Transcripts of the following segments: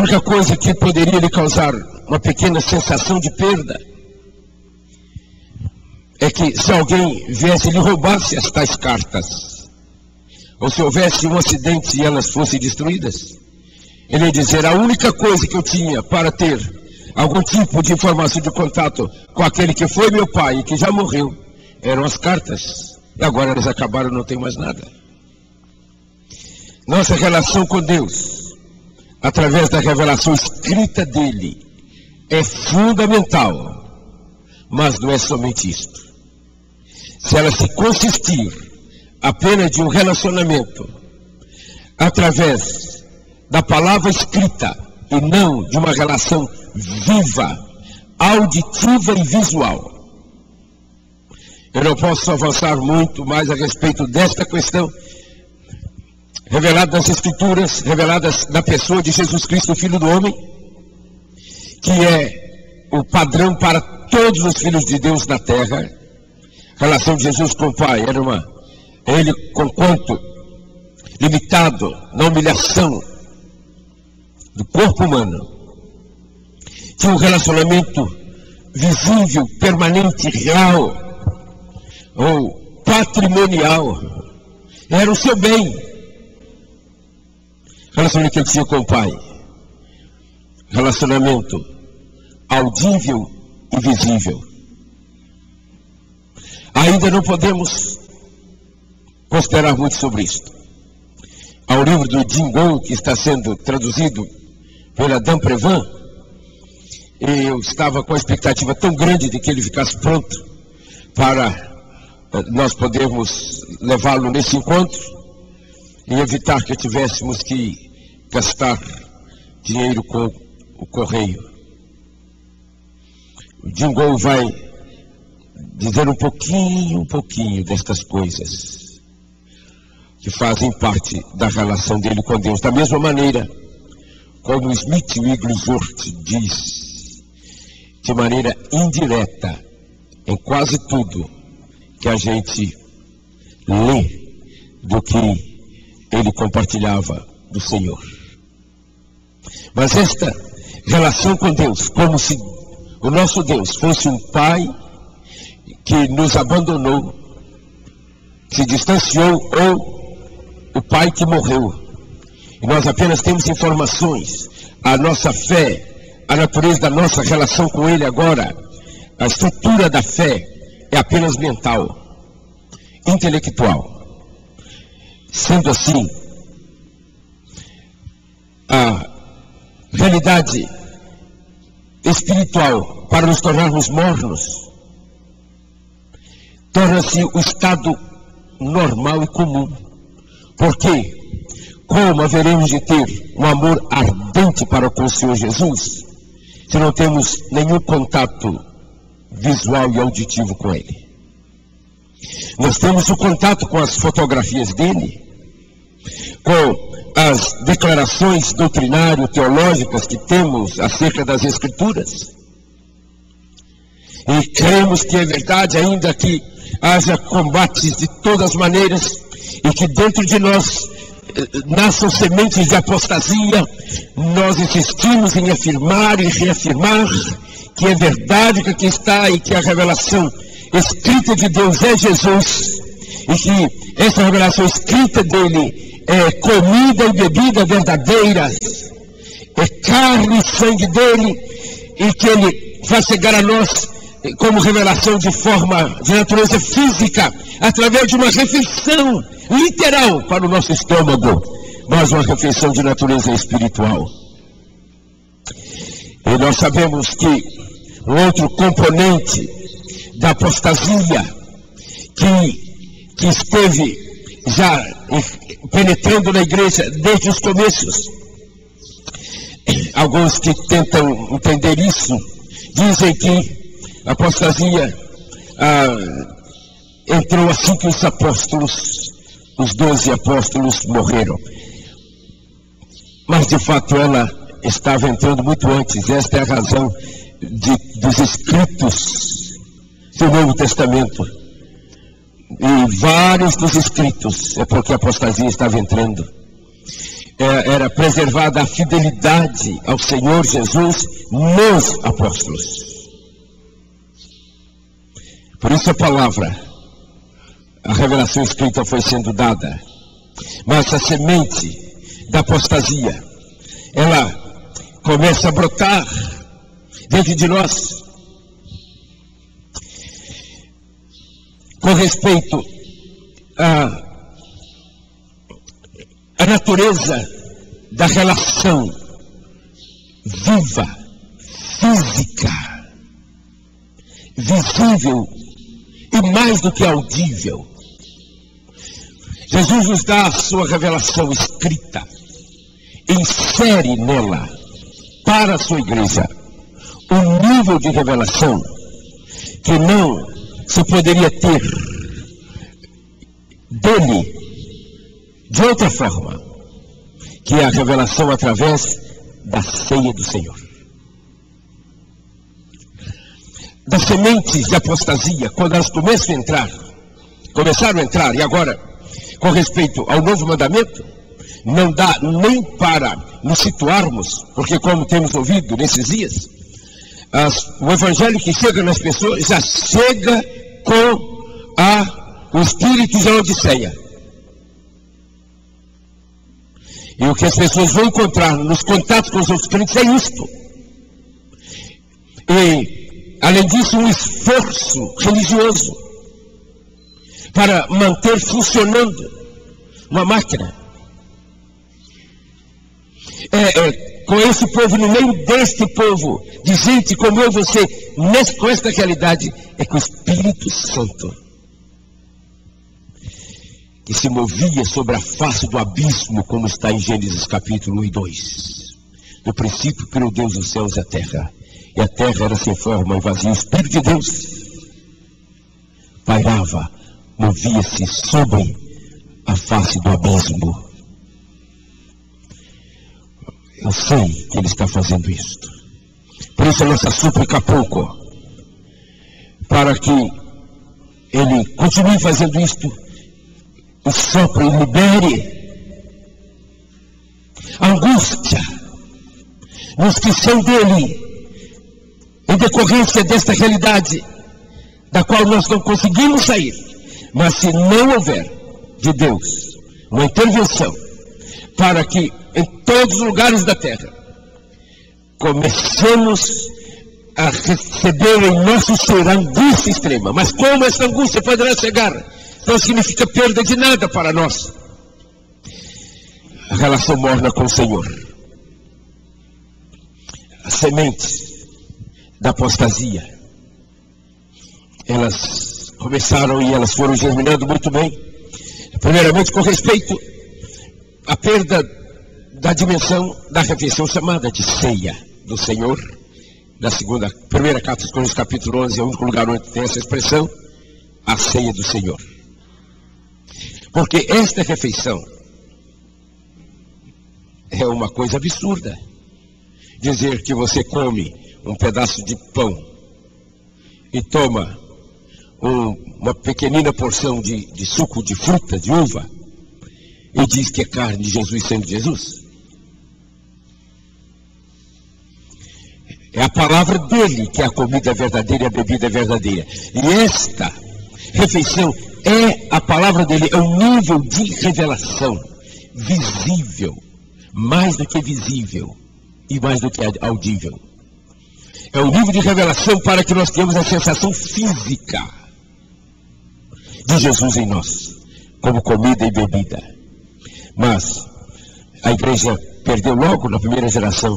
única coisa que poderia lhe causar uma pequena sensação de perda é que se alguém viesse e lhe roubasse as tais cartas, ou se houvesse um acidente e elas fossem destruídas, ele ia dizer: a única coisa que eu tinha para ter algum tipo de informação de contato com aquele que foi meu pai e que já morreu eram as cartas, e agora elas acabaram, não tem mais nada. Nossa relação com Deus, através da revelação escrita dele, é fundamental, mas não é somente isto. Se ela se consistir apenas de um relacionamento através da palavra escrita e não de uma relação viva, auditiva e visual, eu não posso avançar muito mais a respeito desta questão revelada nas Escrituras, reveladas na pessoa de Jesus Cristo, Filho do Homem, que é o padrão para todos os filhos de Deus na terra. A relação de Jesus com o Pai era ele, conquanto limitado na humilhação do corpo humano, tinha um relacionamento visível, permanente, real, ou patrimonial. Era o seu bem. Relacionamento que ele tinha com o Pai. Relacionamento audível e visível. Ainda não podemos considerar muito sobre isto. Há um livro do Jim Gould que está sendo traduzido pela Dan Prevan, e eu estava com a expectativa tão grande de que ele ficasse pronto para nós podermos levá-lo nesse encontro e evitar que tivéssemos que gastar dinheiro com o correio. O Jim Gould vai dizer um pouquinho destas coisas que fazem parte da relação dele com Deus. Da mesma maneira como Smith Wigglesworth diz, de maneira indireta, em quase tudo que a gente lê do que ele compartilhava do Senhor. Mas esta relação com Deus, como se o nosso Deus fosse um pai que nos abandonou, se distanciou, ou o pai que morreu, e nós apenas temos informações, a nossa fé, a natureza da nossa relação com ele agora, a estrutura da fé é apenas mental, intelectual. Sendo assim, a realidade espiritual, para nos tornarmos mornos, torna-se o estado normal e comum. Porque, como haveremos de ter um amor ardente para com o Senhor Jesus, se não temos nenhum contato visual e auditivo com Ele? Nós temos o contato com as fotografias dele, com as declarações doutrinário-teológicas que temos acerca das Escrituras, e cremos que é verdade, ainda que haja combates de todas as maneiras, e que dentro de nós nasçam sementes de apostasia. Nós insistimos em afirmar e reafirmar que é verdade que aqui está, e que a revelação escrita de Deus é Jesus, e que essa revelação escrita dele é comida e bebida verdadeiras, é carne e sangue dele, e que ele faz chegar a nós como revelação de forma de natureza física, através de uma refeição literal para o nosso estômago, mas uma refeição de natureza espiritual. E nós sabemos que um outro componente da apostasia que esteve já penetrando na igreja desde os começos, alguns que tentam entender isso dizem que a apostasia entrou assim que os 12 apóstolos morreram. Mas de fato ela estava entrando muito antes. Esta é a razão dos escritos do Novo Testamento. E vários dos escritos é porque a apostasia estava entrando. era preservada a fidelidade ao Senhor Jesus nos apóstolos. Por isso a palavra, a revelação escrita foi sendo dada. Mas a semente da apostasia, ela começa a brotar dentro de nós. Com respeito à natureza da relação viva, física, visível e mais do que audível. Jesus nos dá a sua revelação escrita, insere nela, para a sua igreja, um nível de revelação que não se poderia ter dele de outra forma, que é a revelação através da ceia do Senhor. Das sementes de apostasia, quando elas começaram a entrar, e agora, com respeito ao novo mandamento, não dá nem para nos situarmos, porque como temos ouvido nesses dias, o evangelho que chega nas pessoas já chega com o espírito de Odisseia. E o que as pessoas vão encontrar nos contatos com os outros crentes é isto. E, além disso, um esforço religioso para manter funcionando uma máquina. Com esse povo, no meio deste povo, de gente como eu e você, com esta realidade, é que o Espírito Santo, que se movia sobre a face do abismo, como está em Gênesis capítulo 1 e 2. No princípio criou Deus os céus e a terra era sem forma e vazia. O Espírito de Deus pairava, movia-se sobre a face do abismo. Eu sei que Ele está fazendo isto. Por isso a nossa súplica há pouco, para que Ele continue fazendo isto, e sopre e libere a angústia nos que são dele, em decorrência desta realidade, da qual nós não conseguimos sair. Mas se não houver de Deus uma intervenção, para que em todos os lugares da terra comecemos a receber em nosso ser a angústia extrema. Mas como essa angústia poderá chegar? Não significa perda de nada para nós. A relação morna com o Senhor. As sementes da apostasia, elas começaram e elas foram germinando muito bem. Primeiramente com respeito à perda da dimensão da refeição chamada de ceia do Senhor. Primeira carta de Coríntios capítulo 11 é o único lugar onde tem essa expressão, a ceia do Senhor. Porque esta refeição é uma coisa absurda. Dizer que você come um pedaço de pão e toma uma pequenina porção de suco de fruta, de uva, e diz que é carne de Jesus sendo Jesus. É a palavra dele que é a comida verdadeira e a bebida verdadeira. E esta refeição é a palavra dele, é um nível de revelação visível, mais do que visível e mais do que audível. É um nível de revelação para que nós tenhamos a sensação física de Jesus em nós, como comida e bebida. Mas a igreja perdeu logo na primeira geração,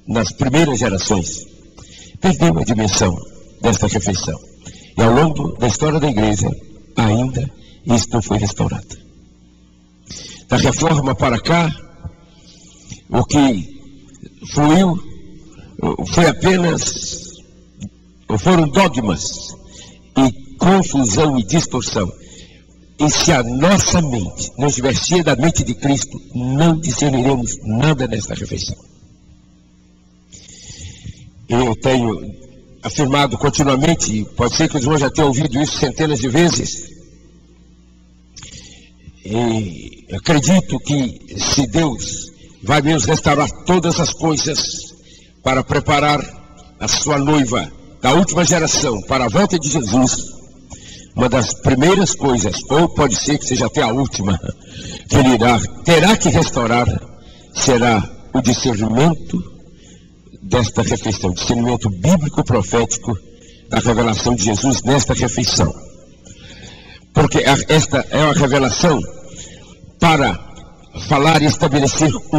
nas primeiras gerações, perdeu a dimensão desta refeição. E ao longo da história da igreja, ainda isso não foi restaurado. Da reforma para cá, o que fluiu foram dogmas e confusão e distorção. E se a nossa mente não estiver cheia da mente de Cristo, não discerniremos nada nesta refeição. Eu tenho afirmado continuamente, pode ser que os irmãos já tenham ouvido isso centenas de vezes, E acredito que se Deus vai mesmo restaurar todas as coisas para preparar a sua noiva da última geração para a volta de Jesus, uma das primeiras coisas, ou pode ser que seja até a última, que ele terá que restaurar, será o discernimento desta refeição, discernimento bíblico-profético da revelação de Jesus nesta refeição. Porque esta é uma revelação para falar e estabelecer um